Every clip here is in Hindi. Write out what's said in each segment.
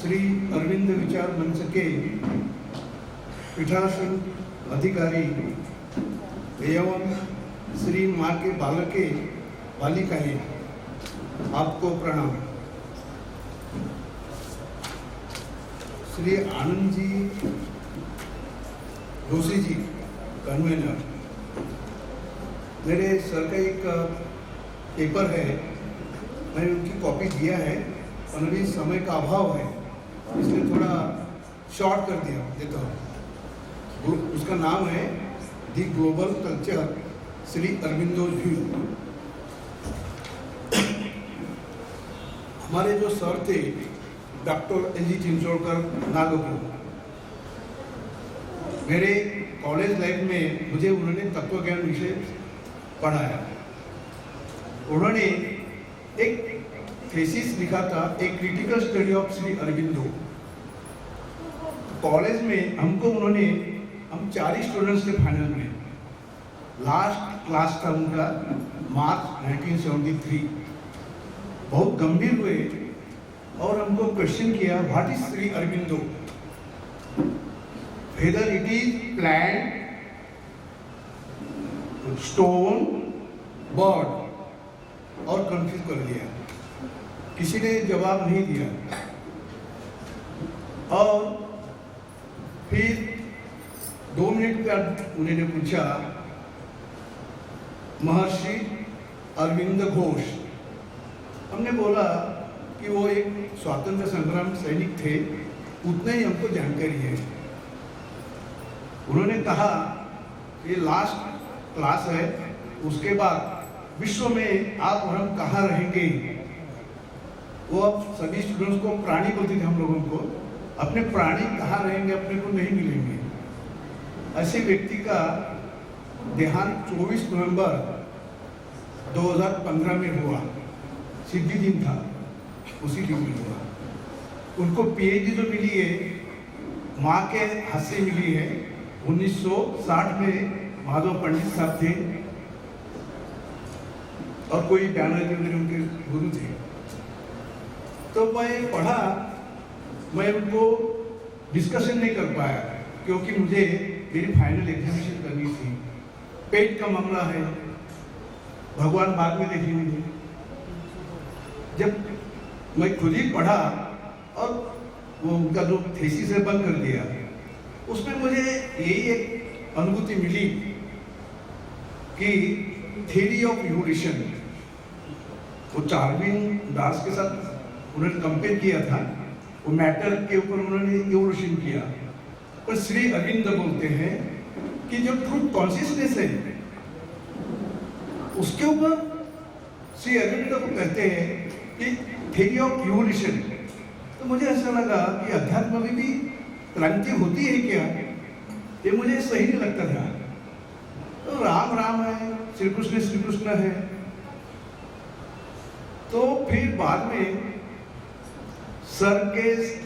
श्री अरविंद विचार मंच के पीठासन अधिकारी एवं श्री माँ के बालके बालिकाएं, आपको प्रणाम। श्री आनंद जी जोशी जी कन्वेनर, मेरे सर का एक पेपर है, मैंने उनकी कॉपी दिया है और अभी समय का अभाव है इसलिए थोड़ा शॉर्ट कर देता हूँ। उसका नाम है दी global culture Shri Aurobindo view. हमारे जो सर थे डॉक्टर एल जी चिंचोड़कर नागपुर, मेरे कॉलेज लाइफ में मुझे उन्होंने तत्वज्ञान विषय पढ़ाया। उन्होंने एक थीसिस लिखा था, एक critical study of Shri Aurobindo. College में हम 4 ही स्टूडेंट्स थे फाइनल में। लास्ट क्लास था उनका मार्च 1973। बहुत गंभीर हुए और हमको क्वेश्चन किया, what is Shri Aurobindo, whether it is plant, stone, bird, और कंफ्यूज कर दिया। किसी ने जवाब नहीं दिया। और फिर 2 मिनट बाद उन्होंने पूछा, महर्षि अरविंद घोष। हमने बोला कि वो एक स्वतंत्र संग्राम सैनिक थे, उतने ही हमको जानकारी है। उन्होंने कहा ये लास्ट क्लास है, उसके बाद विश्व में आप और हम कहाँ रहेंगे। वो अब सभी स्टूडेंट्स को प्राणी बोलते थे, हम लोगों को अपने प्राणी कहाँ रहेंगे, अपने को नहीं मिलेंगे। ऐसे व्यक्ति का देहांत 24 नवंबर 2015 में हुआ। सिद्धि दिन था, उसी दिन में हुआ। उनको पीएचडी जो मिली है माँ के हाथ से मिली है। 1960 में माधव पंडित साहब थे और कोई बैनर्जी उनके गुरु थे। तो मैं पढ़ा, मैं उनको डिस्कशन नहीं कर पाया क्योंकि मुझे मेरी फाइनल एग्जामिनेशन करनी थी। पेट का मामला है, भगवान बाद में देखेंगे। जब मैं खुद ही पढ़ा और वो उनका जो थीसिस है बंद कर दिया, उसमें मुझे यही एक अनुभूति मिली कि थ्योरी ऑफ इवोल्यूशन, वो चार्विन दास के साथ उन्होंने कंपेयर किया था। वो मैटर के ऊपर उन्होंने इवोल्यूशन किया। पर श्री अरविंद बोलते हैं कि जो ट्रूथ कॉन्शियसनेस है उसके ऊपर श्री अरविंद को कहते हैं कि थ्योरी ऑफ इवोल्यूशन। तो मुझे ऐसा लगा कि अध्यात्म में भी क्रांति होती है क्या, ये मुझे सही नहीं लगता था। तो राम राम है, श्री कृष्ण है। तो फिर बाद में सर के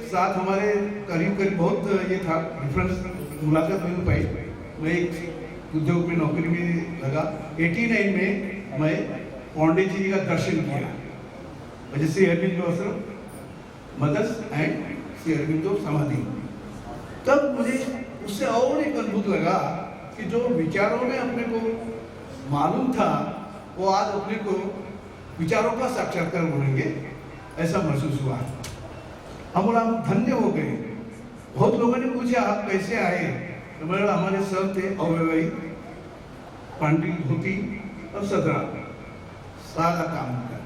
साथ हमारे करीब बहुत ये था डिफरेंस, मुलाकात नहीं पाई। मैं एक उद्योग में नौकरी में लगा। 89 में मैं पांडे जी का दर्शन किया, श्री अरविंदो आश्रम, मदर्स एंड श्री अरविंदो समाधि। तब मुझे उससे और एक अद्भुत लगा कि जो विचारों में अपने को मालूम था वो आज अपने को विचारों का साक्षात्कार बनेंगे, ऐसा महसूस हुआ। हम धन्य हो गए। बहुत लोगों ने पूछा आप कैसे आए, तो मेरा हमारे सर थे अवैवाहिक, पंडित धोती और सदरा, सादा काम का।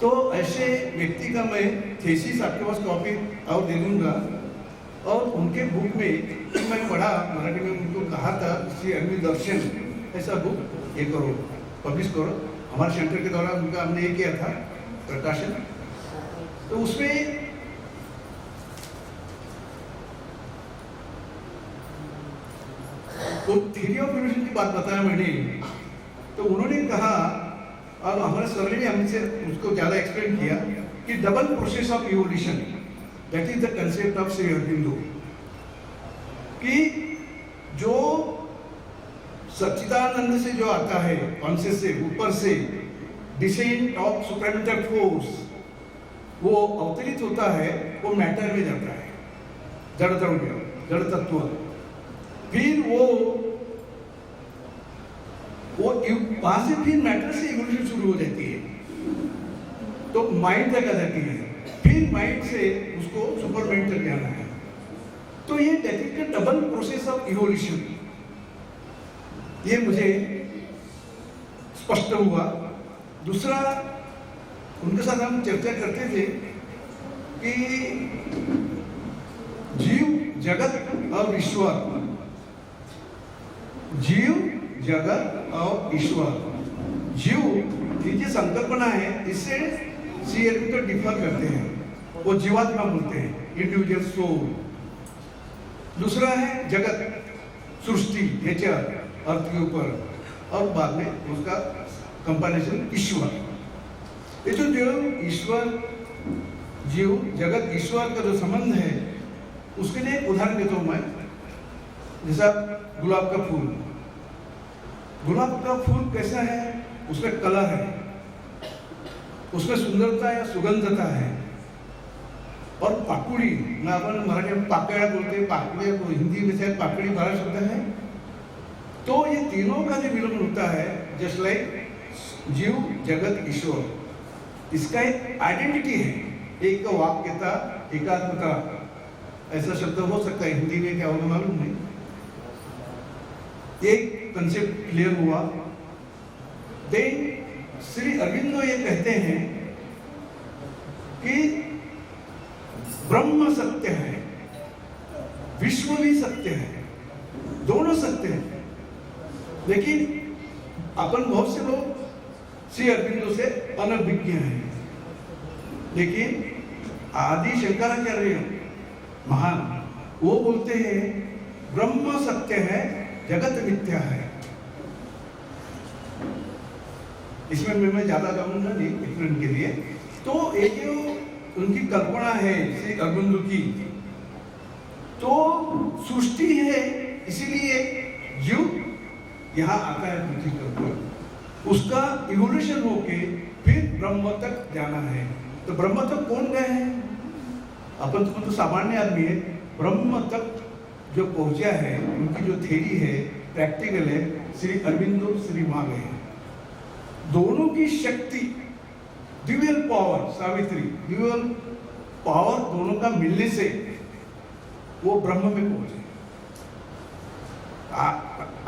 तो ऐसे व्यक्ति का मैं थीसिस आपके पास कॉपी और दे दूंगा। और उनके बुक में मैं पढ़ा, मराठी में उनको कहा था श्री अरविंद दर्शन, ऐसा बुक ये करो, पब्लिश करो। हमारे सेंटर के द्वारा उनका हमने ये किया था प्रकाशन। तो उसमें तो थ्योरी ऑफ इवोल्यूशन की बात बताया मैंने। तो उन्होंने कहा, और हमारे सर ने हमसे उसको ज़्यादा एक्सप्लेन किया कि double process of evolution, that is the concept of Shri Aurobindo, कि जो सच्चिदानंद से जो आता है, कॉन्शियस से, ऊपर से, डिसेंट ऑफ सुपरमेंटल फोर्स, वो अवतरित होता है, वो मैटर में जाता है, जड़ द्रव्य, जड़ तत्व। फिर वो वहां से फिर मैटर से इवोल्यूशन शुरू हो जाती है, तो माइंड तक आ जाती है, फिर माइंड से उसको सुपर माइंड तक जाना है। तो ये definitely double process of evolution, ये मुझे स्पष्ट हुआ। दूसरा, उनके साथ हम चर्चा करते थे कि जीव, जगत और ईश्वर, जीव, जगत और ईश्वर। जीव ये जो संकल्पना है, इससे श्री अरविंद डिफर करते हैं, वो जीवात्मा बोलते हैं, इंडिविजुअल सोल। दूसरा है जगत, सृष्टि, नेचर, अर्थ के ऊपर, और बाद में उसका कंपारिजन ईश्वर। ये जो ईश्वर, जीव, जगत, ईश्वर का जो संबंध है, उसके लिए एक उदाहरण देता हूं मैं। जैसा गुलाब का फूल, गुलाब का फूल कैसा है, उसमें कलर है, उसमें सुंदरता या सुगंधता है। और पाकुड़ी, मैं अपन मराठी में पाकड़ा बोलते हैं, पाकड़ी को हिंदी में शायद पाकड़ी बारह शब्द है। तो ये तीनों का जो मिलन होता है, जस्ट लाइक जीव, जगत, ईश्वर, इसका एक आइडेंटिटी है, एक वाक्यता, एकात्मता, ऐसा शब्द हो सकता है हिंदी में, क्या होगा मालूम नहीं। एक कंसेप्ट क्लियर हुआ। देन श्री अरविंदो ये कहते हैं कि ब्रह्म सत्य है, विश्व भी सत्य है, दोनों सत्य हैं। लेकिन अपन बहुत से लोग श्री अरविंदो से अनभिज्ञ हैं, लेकिन आदि शंकराचार्य महान, वो बोलते हैं ब्रह्म सत्य है, जगत मिथ्या है। इसमें मैं ज्यादा जाऊंगा नहीं एक्सप्लेन के लिए। तो ये जो उनकी कल्पना है श्री अरविंदो की, तो सृष्टि है, इसीलिए जीव यहाँ आता है पृथ्वी के ऊपर, उसका इवोल्यूशन होके फिर ब्रह्म तक जाना है। तो ब्रह्म तक कौन गए हैं? अपन तो सामान्य आदमी है। ब्रह्म तक जो पहुंचा है, उनकी जो थ्योरी है, प्रैक्टिकल है, श्री अरविंदो श्री मां गए हैं। दोनों की शक्ति, dual power, Savitri, dual power दोनों का मिलने से वो ब्रह्म में पहुंचे।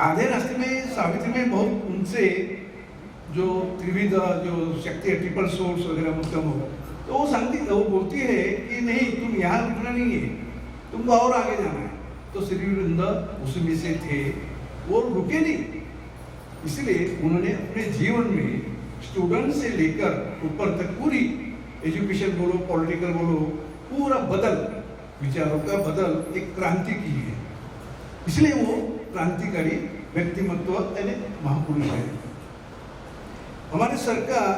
आधे रास्ते में सावित्री में बहुत उनसे जो त्रिविध जो शक्ति है, ट्रिपल सोर्स वगैरह उत्तम हो, तो वो सांगती, वो बोलती है कि नहीं, तुम यहाँ रुकना नहीं है, तुमको और आगे जाना है। तो श्री अरविंदो उसमें से थे, वो रुके नहीं। इसलिए उन्होंने अपने जीवन में स्टूडेंट से लेकर ऊपर तक पूरी एजुकेशन बोलो, पॉलिटिकल बोलो, पूरा बदल, विचारों का बदल, एक क्रांति की है। इसलिए वो क्रांतिकारी व्यक्तिमत्व यानी महापुरुष है। हमारे सरकार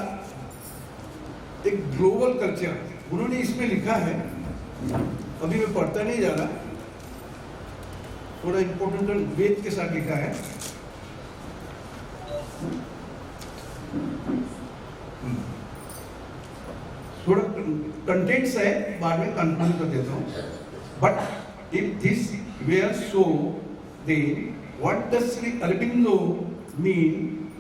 एक ग्लोबल कल्चर, उन्होंने इसमें लिखा है, अभी मैं पढ़ता नहीं जा रहा, थोड़ा इंपॉर्टेंट वेद के साथ लिखा है। थोड़ा कंटेंट्स है, बाद में कंक्लूड कर देता हूँ। But if this were so, then what does Sri Aurobindo mean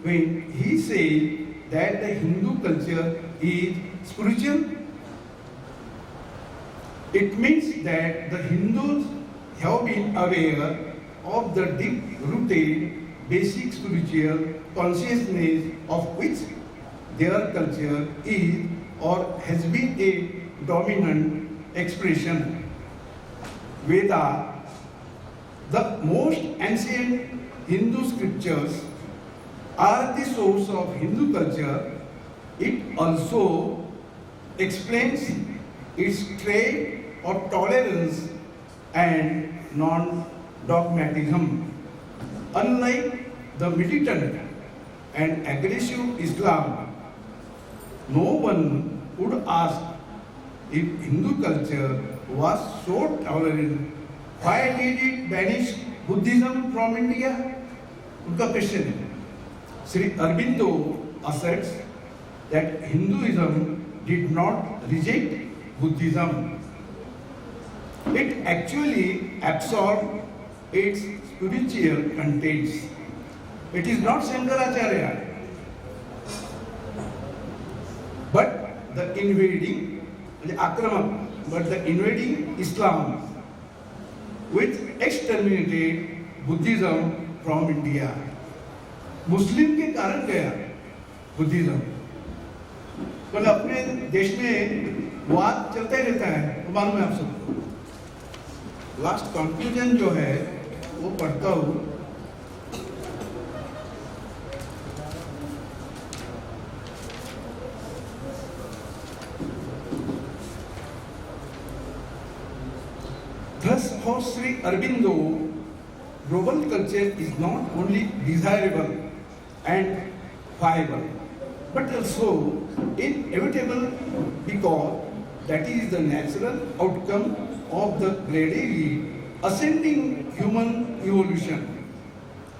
when he says that the Hindu culture is spiritual? It means that the Hindus have been aware of the deep-rooted basic spiritual consciousness of which their culture is or has been a dominant expression. Veda, the most ancient Hindu scriptures, are the source of Hindu culture. It also explains its trait of tolerance and non-dogmatism. Unlike the militant and aggressive Islam, no one would ask if Hindu culture was so tolerant, why did it banish Buddhism from India? उनका क्वेश्चन है। Shri Aurobindo asserts that Hinduism did not reject Buddhism. It actually absorbed its spiritual contents. It is not Shankaracharya, but the invading, the Akramak, but the invading Islam, which exterminated Buddhism from India. मुस्लिम के कारण गया बुद्धिज्म, पर अपने देश में वाद चलता ही रहता है, तो मालूम है आप सबको। लास्ट कंक्लूजन जो है वो पढ़ता हूँ। Thus, for Sri Aurobindo, global culture is not only desirable and viable, but also inevitable, because that is the natural outcome of the gradually ascending human evolution.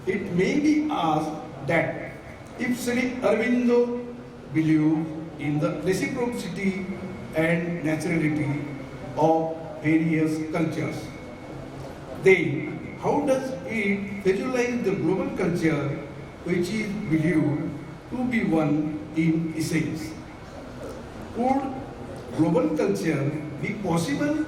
It may be asked that if Sri Aurobindo believed in the reciprocity and naturality of various cultures, then how does it visualize the global culture which is believed to be one in essence? Could global culture be possible?